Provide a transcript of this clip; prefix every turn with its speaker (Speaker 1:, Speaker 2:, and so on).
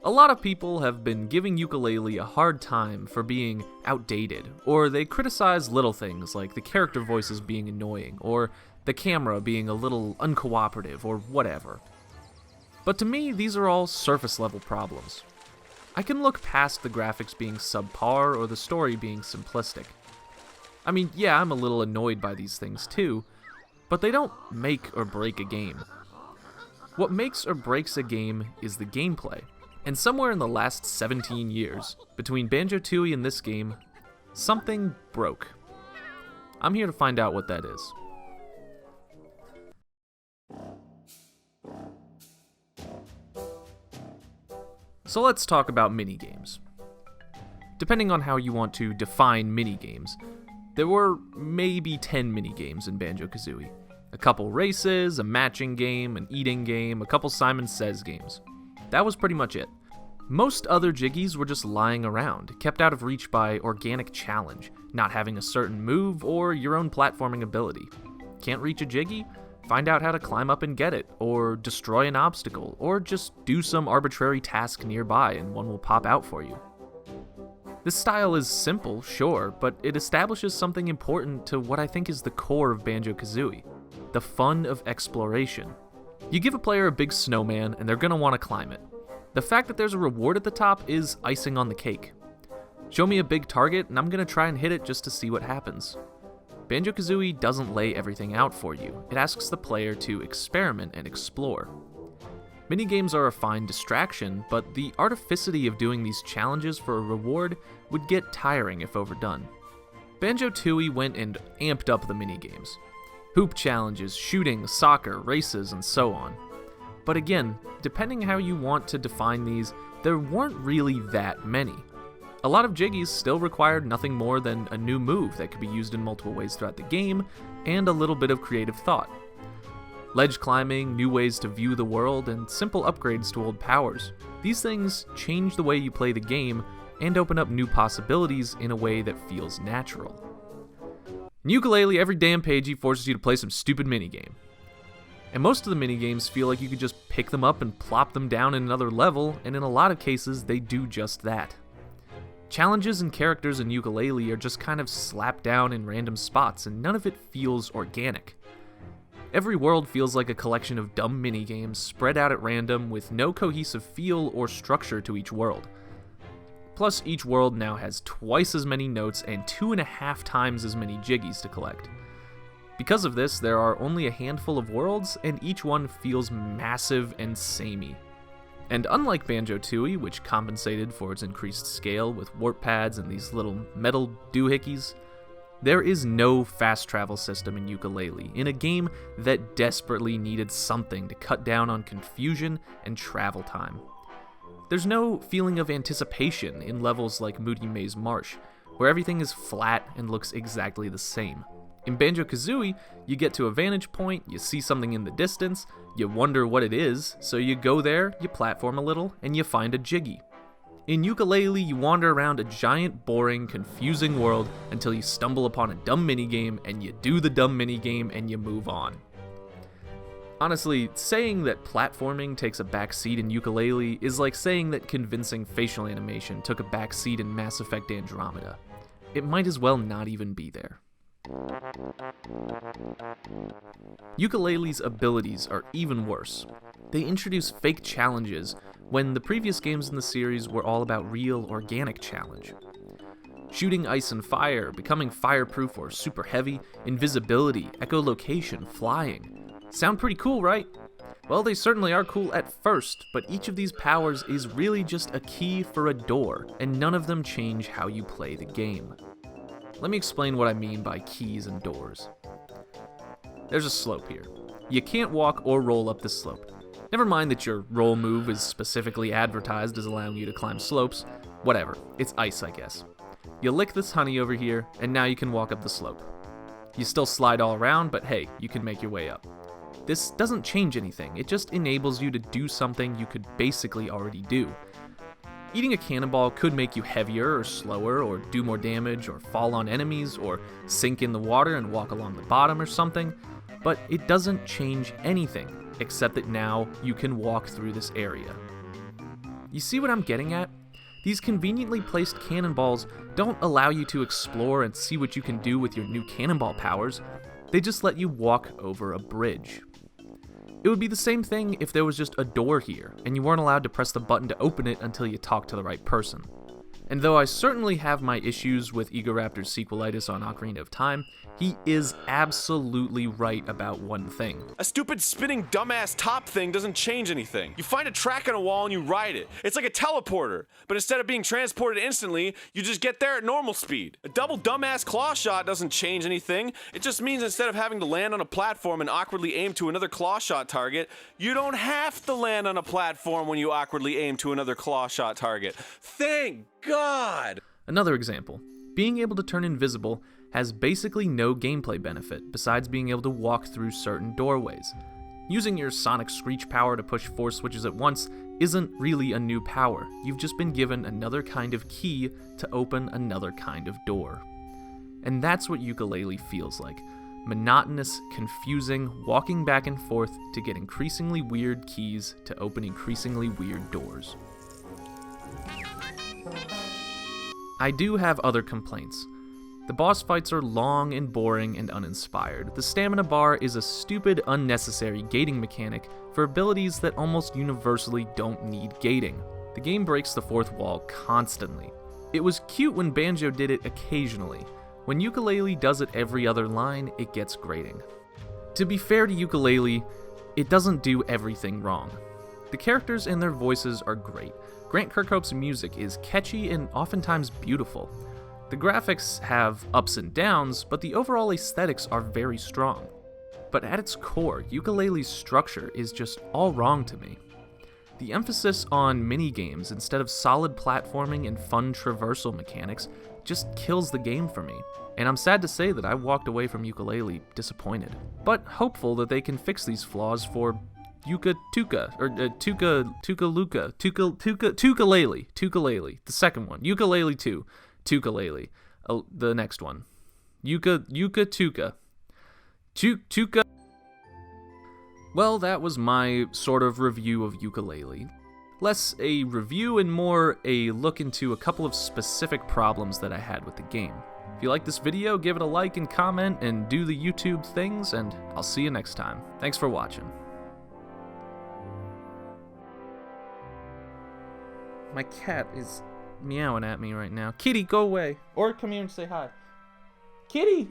Speaker 1: A lot of people have been giving Yooka Laylee a hard time for being outdated, or they criticize little things like the character voices being annoying, or the camera being a little uncooperative, or whatever. But to me, these are all surface level problems. I can look past the graphics being subpar or the story being simplistic. I mean, yeah, I'm a little annoyed by these things too, but they don't make or break a game. What makes or breaks a game is the gameplay. And somewhere in the last 17 years, between banjo-tooie and this game, something broke. I'm here to find out what that is. So let's talk about minigames. Depending on how you want to define minigames, there were maybe 10 minigames in Banjo-Kazooie. A couple races, a matching game, an eating game, a couple Simon Says games. That was pretty much it. Most other jiggies were just lying around, kept out of reach by organic challenge, not having a certain move, or your own platforming ability. Can't reach a jiggy? Find out how to climb up and get it, or destroy an obstacle, or just do some arbitrary task nearby and one will pop out for you. This style is simple, sure, but it establishes something important to what I think is the core of Banjo-Kazooie, the fun of exploration. You give a player a big snowman and they're gonna want to climb it. The fact that there's a reward at the top is icing on the cake. Show me a big target and I'm gonna try and hit it just to see what happens. Banjo-Kazooie doesn't lay everything out for you, it asks the player to experiment and explore. Minigames are a fine distraction, but the artificity of doing these challenges for a reward would get tiring if overdone. Banjo-Tooie went and amped up the minigames. Hoop challenges, shooting, soccer, races, and so on. But again, depending how you want to define these, there weren't really that many. A lot of jiggies still required nothing more than a new move that could be used in multiple ways throughout the game, and a little bit of creative thought. Ledge climbing, new ways to view the world, and simple upgrades to old powers. These things change the way you play the game, and open up new possibilities in a way that feels natural. In Yooka Laylee, every damn pagey forces you to play some stupid minigame. And most of the minigames feel like you could just pick them up and plop them down in another level, and in a lot of cases, they do just that. Challenges and characters in Yooka Laylee are just kind of slapped down in random spots, and none of it feels organic. Every world feels like a collection of dumb minigames spread out at random with no cohesive feel or structure to each world. Plus, each world now has twice as many notes and 2.5 times as many jiggies to collect. Because of this, there are only a handful of worlds, and each one feels massive and samey. And unlike Banjo-Tooie, which compensated for its increased scale with warp pads and these little metal doohickeys, there is no fast travel system in Yooka Laylee, in a game that desperately needed something to cut down on confusion and travel time. There's no feeling of anticipation in levels like Moody Maze Marsh, where everything is flat and looks exactly the same. In Banjo-Kazooie, you get to a vantage point, you see something in the distance, you wonder what it is, so you go there, you platform a little, and you find a jiggy. In Yooka Laylee, you wander around a giant, boring, confusing world until you stumble upon a dumb minigame, and you do the dumb minigame, and you move on. Honestly, saying that platforming takes a backseat in Yooka Laylee is like saying that convincing facial animation took a backseat in Mass Effect Andromeda. It might as well not even be there. Yooka Laylee's abilities are even worse. They introduce fake challenges when the previous games in the series were all about real, organic challenge. Shooting ice and fire, becoming fireproof or super heavy, invisibility, echolocation, flying. Sound pretty cool, right? Well, they certainly are cool at first, but each of these powers is really just a key for a door, and none of them change how you play the game. Let me explain what I mean by keys and doors. There's a slope here. You can't walk or roll up this slope. Never mind that your roll move is specifically advertised as allowing you to climb slopes. Whatever, it's ice, I guess. You lick this honey over here, and now you can walk up the slope. You still slide all around, but hey, you can make your way up. This doesn't change anything, it just enables you to do something you could basically already do. Eating a cannonball could make you heavier or slower, or do more damage, or fall on enemies, or sink in the water and walk along the bottom or something, but it doesn't change anything, except that now you can walk through this area. You see what I'm getting at? These conveniently placed cannonballs don't allow you to explore and see what you can do with your new cannonball powers. They just let you walk over a bridge. It would be the same thing if there was just a door here, and you weren't allowed to press the button to open it until you talked to the right person. And though I certainly have my issues with Egoraptor's sequelitis on Ocarina of Time, he is absolutely right about one thing.
Speaker 2: A stupid spinning dumbass top thing doesn't change anything. You find a track on a wall and you ride it. It's like a teleporter, but instead of being transported instantly, you just get there at normal speed. A double dumbass claw shot doesn't change anything. It just means instead of having to land on a platform and awkwardly aim to another claw shot target, you don't have to land on a platform when you awkwardly aim to another claw shot target. Thank God!
Speaker 1: Another example, being able to turn invisible has basically no gameplay benefit besides being able to walk through certain doorways. Using your sonic screech power to push 4 switches at once isn't really a new power. You've just been given another kind of key to open another kind of door. And that's what Yooka Laylee feels like. Monotonous, confusing, walking back and forth to get increasingly weird keys to open increasingly weird doors. I do have other complaints. The boss fights are long and boring and uninspired. The stamina bar is a stupid, unnecessary gating mechanic for abilities that almost universally don't need gating. The game breaks the fourth wall constantly. It was cute when Banjo did it occasionally. When Yooka Laylee does it every other line, it gets grating. To be fair to Yooka Laylee, it doesn't do everything wrong. The characters and their voices are great. Grant Kirkhope's music is catchy and oftentimes beautiful. The graphics have ups and downs, but the overall aesthetics are very strong. But at its core, Yooka Laylee's structure is just all wrong to me. The emphasis on minigames instead of solid platforming and fun traversal mechanics just kills the game for me, and I'm sad to say that I walked away from Yooka Laylee disappointed, but hopeful that they can fix these flaws for Yooka Laylee, the second one, Yooka Laylee 2, Yooka Laylee, the next one, Yooka. Well, that was my sort of review of Yooka Laylee. Less a review and more a look into a couple of specific problems that I had with the game. If you like this video, give it a like and comment and do the YouTube things, and I'll see you next time. Thanks for watching. My cat is meowing at me right now. Kitty, go away. Or come here and say hi. Kitty!